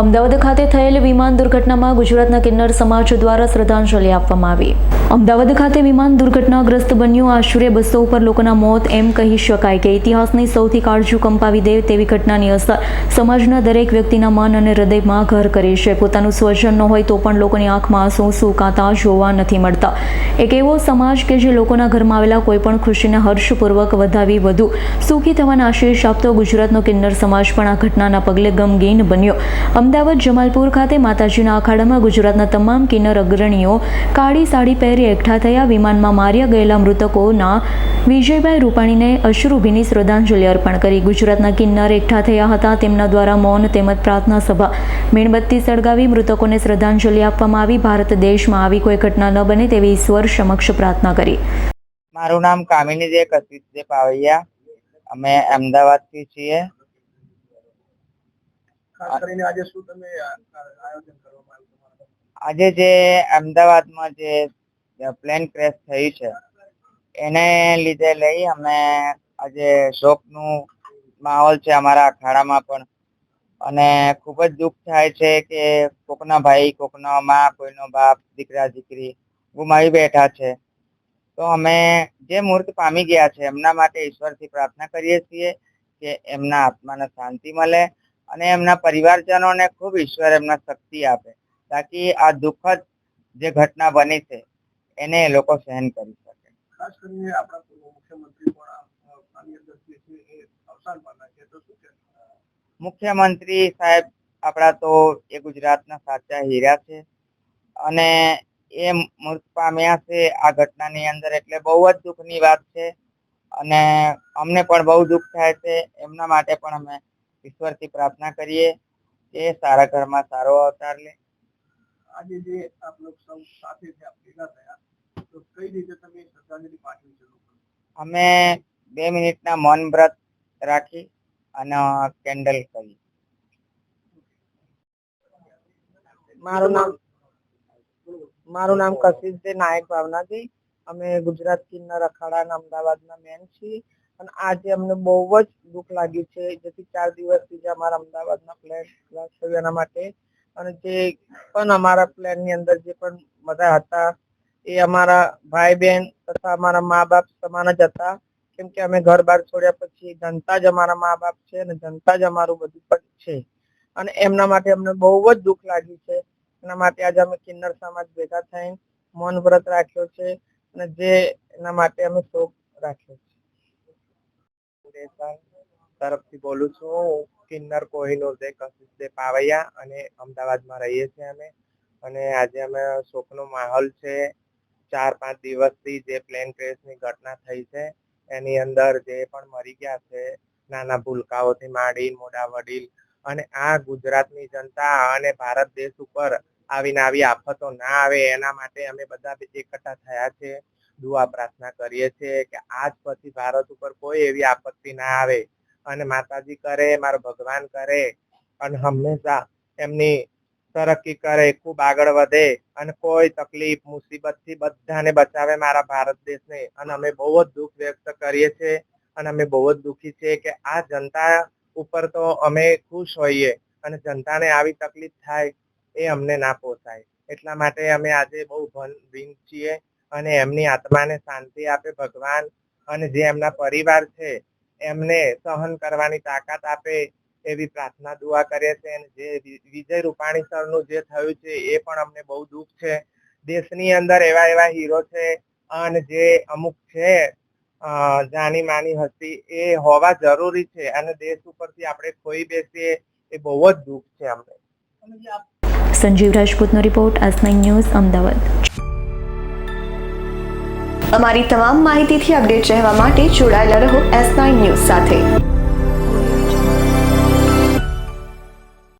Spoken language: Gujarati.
અમદાવાદ ખાતે થયેલ વિમાન દુર્ઘટનામાં ગુજરાતના કિન્નર સમાજ દ્વારા શ્રદ્ધાંજલિ આપવામાં આવી। અમદાવાદ ખાતે વિમાન દુર્ઘટનાગ્રસ્ત બન્યું આશરે 200 ઉપર લોકોના મોત। એમ કહી શકાય કે ઇતિહાસની સૌથી કાળજું કંપાવી દે તેવી ઘટનાની અસર સમાજના દરેક વ્યક્તિના મન અને હૃદયમાં ઘર કરી છે। પોતાનું સ્વજન ન હોય તો પણ લોકોની આંખમાં આંસુ સુકાતા જોવા નથી મળતા। એક એવો સમાજ કે જે લોકોના ઘરમાં આવેલા કોઈપણ ખુશીને હર્ષપૂર્વક વધાવી વધુ સુખી થવાના આશીષ આપતો ગુજરાતનો કિન્નર સમાજ પણ આ ઘટનાના પગલે ગમગીન બન્યો। અમદાવાદ જમાલપુર ખાતે માતાજીના અખાડામાં ગુજરાતના તમામ કિન્નર અગ્રણીઓ કાળી સાડી પહેરી એકઠા થયા। વિમાનમાં માર્યા ગયેલા મૃતકોના વિજયભાઈ રૂપાણીને અશ્રુભીની શ્રદ્ધાંજલિ અર્પણ કરી। ગુજરાતના કિન્નર એકઠા થયા હતા। તેમના દ્વારા મૌન તેમજ પ્રાર્થના સભા મીણબત્તી સળગાવી મૃતકોને શ્રદ્ધાંજલિ આપવામાં આવી। ભારત દેશમાં આવી કોઈ ઘટના ન બને તેવી ઈશ્વર સમક્ષ પ્રાર્થના કરી। મારું નામ કામિની દે કશિશ દે પાવૈયા, અમે અમદાવાદથી છીએ। ખાસ કરીને આજે શું તમે આયોજન કરવામાં આવ્યું? આજે જે અમદાવાદમાં જે પ્લેન ક્રેશ થયું છે એને લીધે લઈ અમે આજે શોકનું માહોલ છે અમારા અખાડામાં પણ, અને ખૂબ જ દુઃખ થાય છે કે કોકના ભાઈ, કોકના મા, કોઈનો બાપ, દીકરા દીકરી ગુમાવી બેઠા છે। તો અમે જે મૂર્ત પામી ગયા છે એમના માટે ઈશ્વરથી પ્રાર્થના કરીએ છીએ કે એમના આત્માને શાંતિ મળે અને એમના પરિવારજનોને ખૂબ ઈશ્વર એમના શક્તિ આપે, તાકી આ દુઃખદ જે ઘટના બની છે એને એ લોકો સહન કરી શકે। ખાસ કરીને આપણા પૂર્વ મુખ્યમંત્રી પણ આની અંદર જે છે એ અવસાન પામ્યા છે, તો શું છે? મુખ્યમંત્રી સાહેબ આપણા તો એ ગુજરાતના સાચા હીરા છે અને એ મૃત પામ્યા છે આ ઘટનાની અંદર, એટલે બહુ જ દુઃખની વાત છે અને અમને પણ બહુ દુઃખ થાય છે। એમના માટે પણ અમે ઈશ્વરથી પ્રાર્થના કરીએ કે સારા ઘરમાં સારો અવતાર લે। આજે જે આપ લોકો સૌ સાથે ભેગા થયા, તો કઈ રીતે તમે શ્રદ્ધાંજલિ પાઠવી છે? અમે 2 મિનિટના મૌન વ્રત રાખી અને કેન્ડલ કરી। મારું નામ કશિશ દે નાયક ભાવનાજી, અમે ગુજરાત કિન્નર અખાડાના અમદાવાદના મેન છીએ અને આજે અમને બહુ જ દુઃખ લાગ્યું છે, જેથી 4 દિવસથી જે અમારા અમદાવાદના પ્લેન ક્રેશ થયું એના માટે, અને જે પણ અમારા પ્લેનની અંદર જે પણ બધા હતા એ અમારા ભાઈ બહેન તથા અમારા મા બાપ સમાન જ હતા, કેમ કે અમે ઘર બહાર છોડ્યા પછી જનતા જ અમારા મા બાપ છે અને જનતા જ અમારું બધું પણ છે, અને એમના માટે અમને બહુ જ દુઃખ લાગ્યું છે। એના માટે આજે અમે કિન્નર સમાજ ભેગા થઈને મૌન વ્રત રાખ્યો છે અને જે એના માટે અમે શોક રાખ્યો છે। તરફથી બોલું છું, હું કિન્નર કોહિનૂર દે કશિશ દે પાવૈયા અને અમદાવાદમાં રહીએ છીએ અમે, અને આજે અમે શોકનો માહોલ છે। 4-5 દિવસથી જે પ્લેન ક્રેશની ઘટના થઈ છે એની અંદર જે પણ મરી ગયા છે, નાના ભૂલકાઓથી માંડી મોટા વડીલ, અને આ ગુજરાતની જનતા અને ભારત દેશ ઉપર આવીને આવી આફતો ના આવે એના માટે અમે બધા એકઠા થયા છે। દુઆ પ્રાર્થના કરીએ છીએ કે આજ પછી ભારત ઉપર કોઈ એવી આપત્તિ ના આવે અને માતાજી કરે, મારો ભગવાન કરે અને હંમેશા એમની તરક્કી કરે, ખૂબ આગળ વધે અને કોઈ તકલીફ મુસીબતથી બધાને બચાવે મારા ભારત દેશને। અને અમે બહુ જ દુઃખ વ્યક્ત કરીએ છીએ અને અમે બહુ જ દુઃખી છીએ કે આ જનતા ઉપર તો અમે ખુશ હોઈએ અને જનતાને આવી તકલીફ થાય એ અમને ના પોસાય, એટલા માટે અમે આજે બહુ ભીન છીએ અને એમની આત્માને શાંતિ આપે ભગવાન, અને જે એમના પરિવાર છે એમને સહન કરવાની તાકાત આપે એવી પ્રાર્થના દુઆ કરીએ છીએ। અને જે વિજય રૂપાણી સરનું જે થયું છે એ પણ અમને બહુ દુઃખ છે। દેશની અંદર એવા હીરો છે અને જે અમુક છે જાની માની હસ્તી એ હોવા જરૂરી છે, અને દેશ ઉપરથી આપણે ખોઈ બેસીએ એ બહુ જ દુઃખ છે અમને। સંજીવ રાજપૂતનો રિપોર્ટ, S9 ન્યૂઝ, અમદાવાદ। અમારી તમામ માહિતીથી અપડેટ રહેવા માટે જોડાયેલા રહો S9 ન્યૂઝ સાથે।